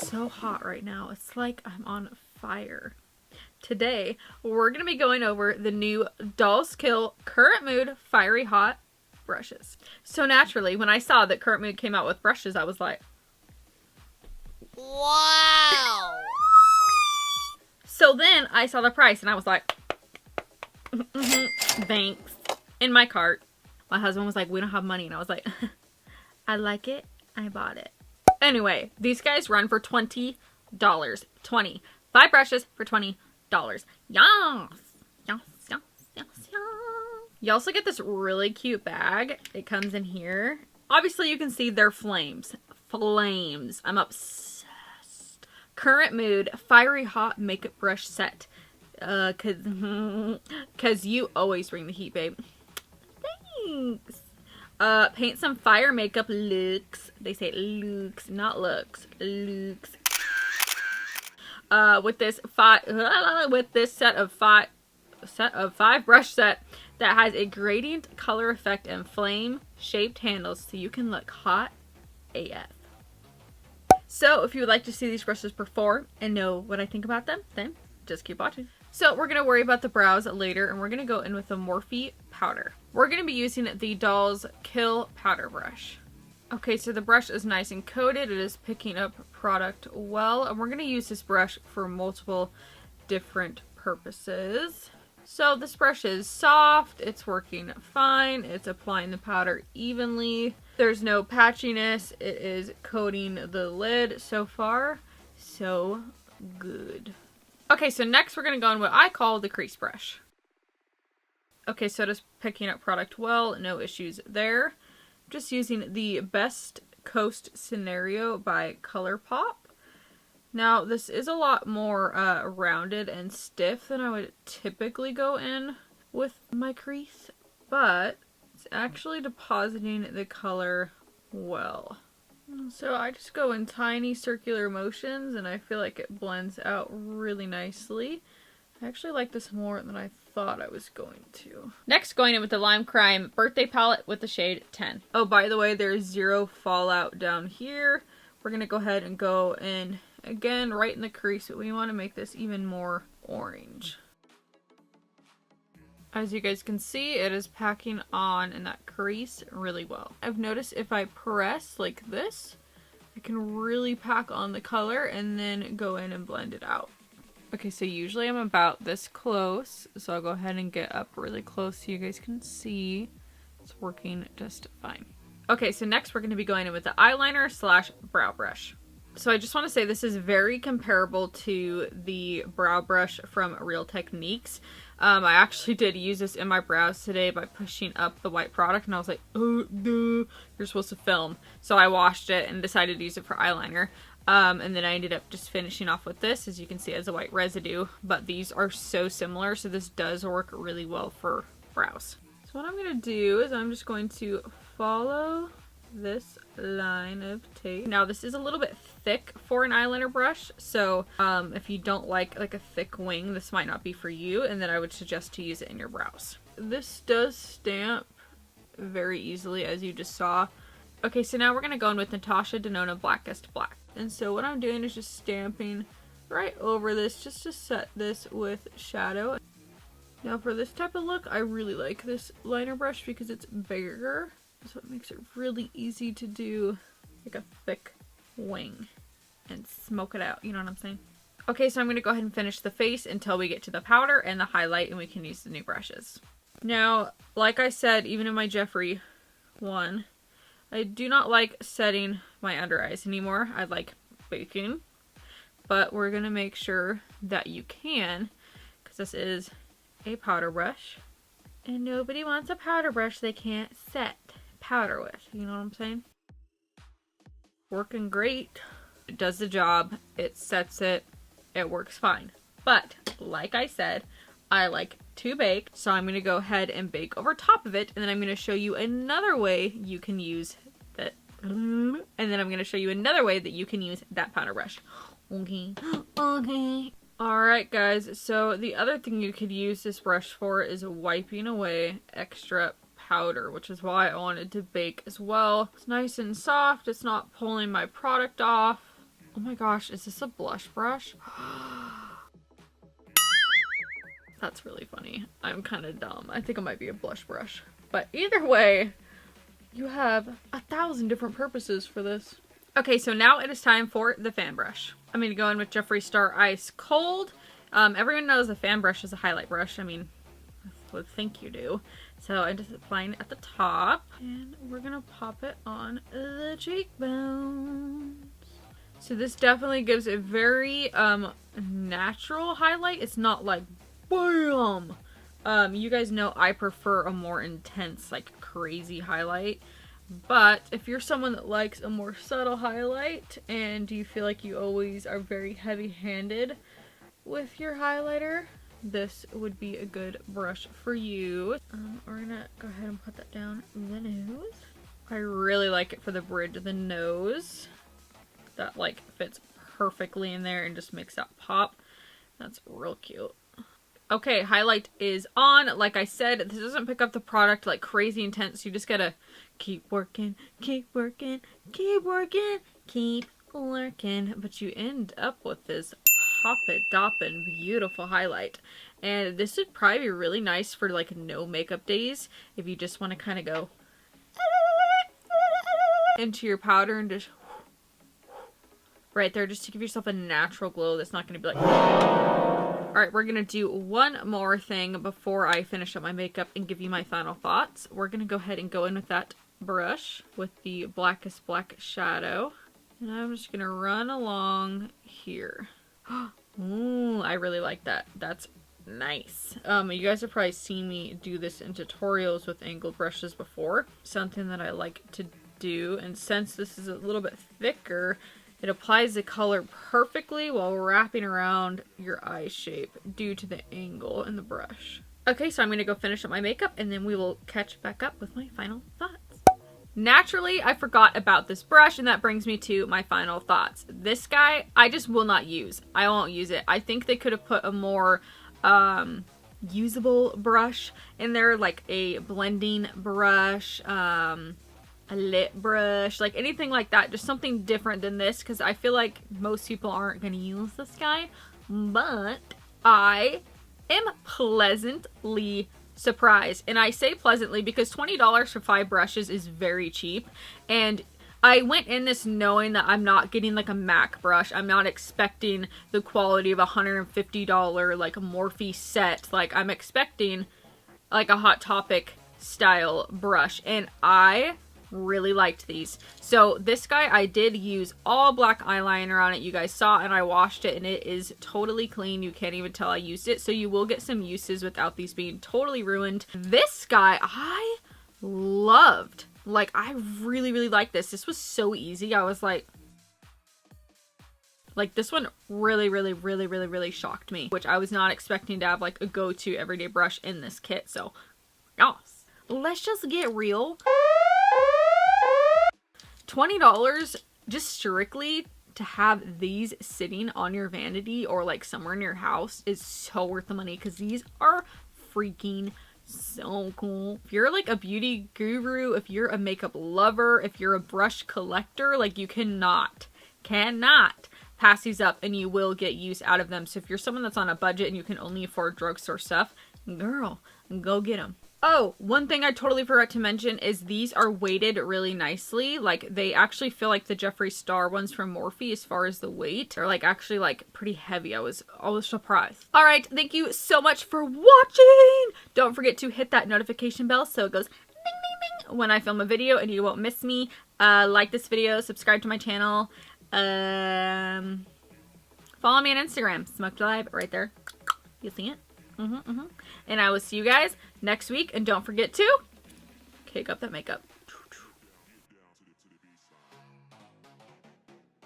so hot right now. It's like I'm on fire. Today, we're going to be going over the new Dollskill Currentmood Fiery Hot brushes. So naturally, when I saw that Currentmood came out with brushes, I was like, wow! So then I saw the price and I was like, thanks, in my cart. My husband was like, we don't have money. And I was like, I like it. I bought it. Anyway, these guys run for $20. 20. 5 brushes for $20. Yes! Yes, yes, yes, yes. You also get this really cute bag. It comes in here. Obviously, you can see they're flames. Flames. I'm obsessed. Currentmood Fiery Hot Makeup Brush Set. Cause you always bring the heat, babe. Thanks. Paint some fire makeup looks. They say looks, not looks. Looks. With this set of five brush set that has a gradient color effect and flame shaped handles, so you can look hot AF. So if you would like to see these brushes perform and know what I think about them, then just keep watching. So we're going to worry about the brows later, and we're going to go in with the Morphe powder. We're going to be using the Dollskill powder brush. Okay, so the brush is nice and coated. It is picking up product well, and we're going to use this brush for multiple different purposes. So this brush is soft, it's working fine, it's applying the powder evenly. There's no patchiness, it is coating the lid. So far, so good. Okay, so next we're going to go in what I call the crease brush. Okay, so just picking up product well, no issues there. Just using the Best Coast Scenario by ColourPop. Now, this is a lot more rounded and stiff than I would typically go in with my crease, but it's actually depositing the color well. So I just go in tiny circular motions, and I feel like it blends out really nicely. I actually like this more than I thought I was going to. Next, going in with the Lime Crime Birthday Palette with the shade 10. Oh, by the way, there's zero fallout down here. We're going to go ahead and go in again right in the crease, but we want to make this even more orange. As you guys can see, it is packing on in that crease really well. I've noticed if I press like this, I can really pack on the color and then go in and blend it out. Okay, so usually I'm about this close, so I'll go ahead and get up really close so you guys can see. It's working just fine. Okay, so next we're going to be going in with the eyeliner slash brow brush. So I just want to say this is very comparable to the brow brush from Real Techniques. I actually did use this in my brows today by pushing up the white product, and I was like, oh, duh, you're supposed to film. So I washed it and decided to use it for eyeliner. And then I ended up just finishing off with this, as you can see, as a white residue. But these are so similar, so this does work really well for brows. So what I'm going to do is I'm just going to follow this line of tape. Now this is a little bit thick for an eyeliner brush, so if you don't like a thick wing, this might not be for you, and then I would suggest to use it in your brows. This does stamp very easily, as you just saw. Okay, so now we're going to go in with Natasha Denona Blackest Black. And so what I'm doing is just stamping right over this just to set this with shadow. Now for this type of look, I really like this liner brush because it's bigger, so it makes it really easy to do like a thick wing and smoke it out, you know what I'm saying? Okay, so I'm going to go ahead and finish the face until we get to the powder and the highlight, and we can use the new brushes. Now, like I said, even in my Jeffree one, I do not like setting my under eyes anymore. I like baking, but we're going to make sure that you can, because this is a powder brush, and nobody wants a powder brush they can't set powder with, you know what I'm saying? Working great. It does the job. It sets it. It works fine. But, like I said, I like to bake, so I'm going to go ahead and bake over top of it, and then I'm going to show you another way you can use that, and then I'm going to show you another way that you can use that powder brush. Okay. Okay. Alright guys, so the other thing you could use this brush for is wiping away extra powder, which is why I wanted to bake as well. It's nice and soft, it's not pulling my product off. Oh my gosh, is this a blush brush? That's really funny. I'm kind of dumb. I think it might be a blush brush. But either way, you have 1,000 different purposes for this. Okay, so now it is time for the fan brush. I'm going to go in with Jeffree Star Ice Cold. Everyone knows a fan brush is a highlight brush. I mean, I would think you do. So I'm just applying it at the top. And we're going to pop it on the cheekbones. So this definitely gives a very natural highlight. It's not like BAM! You guys know I prefer a more intense, like crazy highlight. But if you're someone that likes a more subtle highlight and you feel like you always are very heavy-handed with your highlighter, this would be a good brush for you. We're gonna go ahead and put that down the nose. I really like it for the bridge of the nose. That like fits perfectly in there and just makes that pop. That's real cute. Okay, highlight is on. Like I said, this doesn't pick up the product like crazy intense. You just gotta keep working, keep working, keep working, keep working. But you end up with this pop-it-doppin' beautiful highlight. And this would probably be really nice for like no makeup days if you just want to kind of go into your powder and just right there just to give yourself a natural glow that's not going to be like... Alright, we're going to do one more thing before I finish up my makeup and give you my final thoughts. We're going to go ahead and go in with that brush with the blackest black shadow. And I'm just going to run along here. Ooh, I really like that. That's nice. You guys have probably seen me do this in tutorials with angled brushes before. Something that I like to do. And since this is a little bit thicker, it applies the color perfectly while wrapping around your eye shape due to the angle in the brush. Okay, so I'm going to go finish up my makeup and then we will catch back up with my final thoughts. Naturally, I forgot about this brush and that brings me to my final thoughts. This guy, I just will not use. I won't use it. I think they could have put a more usable brush in there, like a blending brush, a lip brush, like anything like that, just something different than this, because I feel like most people aren't going to use this guy, but I am pleasantly surprised. And I say pleasantly because $20 for 5 brushes is very cheap, and I went in this knowing that I'm not getting like a MAC brush. I'm not expecting the quality of a $150 like Morphe set. Like I'm expecting like a Hot Topic style brush, and I really liked these. So this guy, I did use all black eyeliner on it, you guys saw, and I washed it and it is totally clean. You can't even tell I used it, so you will get some uses without these being totally ruined. This guy I loved. Like I really liked this. This was so easy. I was like this one really shocked me, which I was not expecting to have like a go-to everyday brush in this kit. So yes, let's just get real. $20 just strictly to have these sitting on your vanity or like somewhere in your house is so worth the money, because these are freaking so cool. If you're like a beauty guru, if you're a makeup lover, if you're a brush collector, like you cannot pass these up and you will get use out of them. So if you're someone that's on a budget and you can only afford drugstore stuff, girl, go get them. Oh, one thing I totally forgot to mention is these are weighted really nicely. Like they actually feel like the Jeffree Star ones from Morphe as far as the weight. They're like actually like pretty heavy. I was surprised. All right, thank you so much for watching. Don't forget to hit that notification bell so it goes ding ding ding when I film a video and you won't miss me. Like this video, subscribe to my channel. Follow me on Instagram, smokedalive, right there. You see it? And I will see you guys next week. And don't forget to kick up that makeup.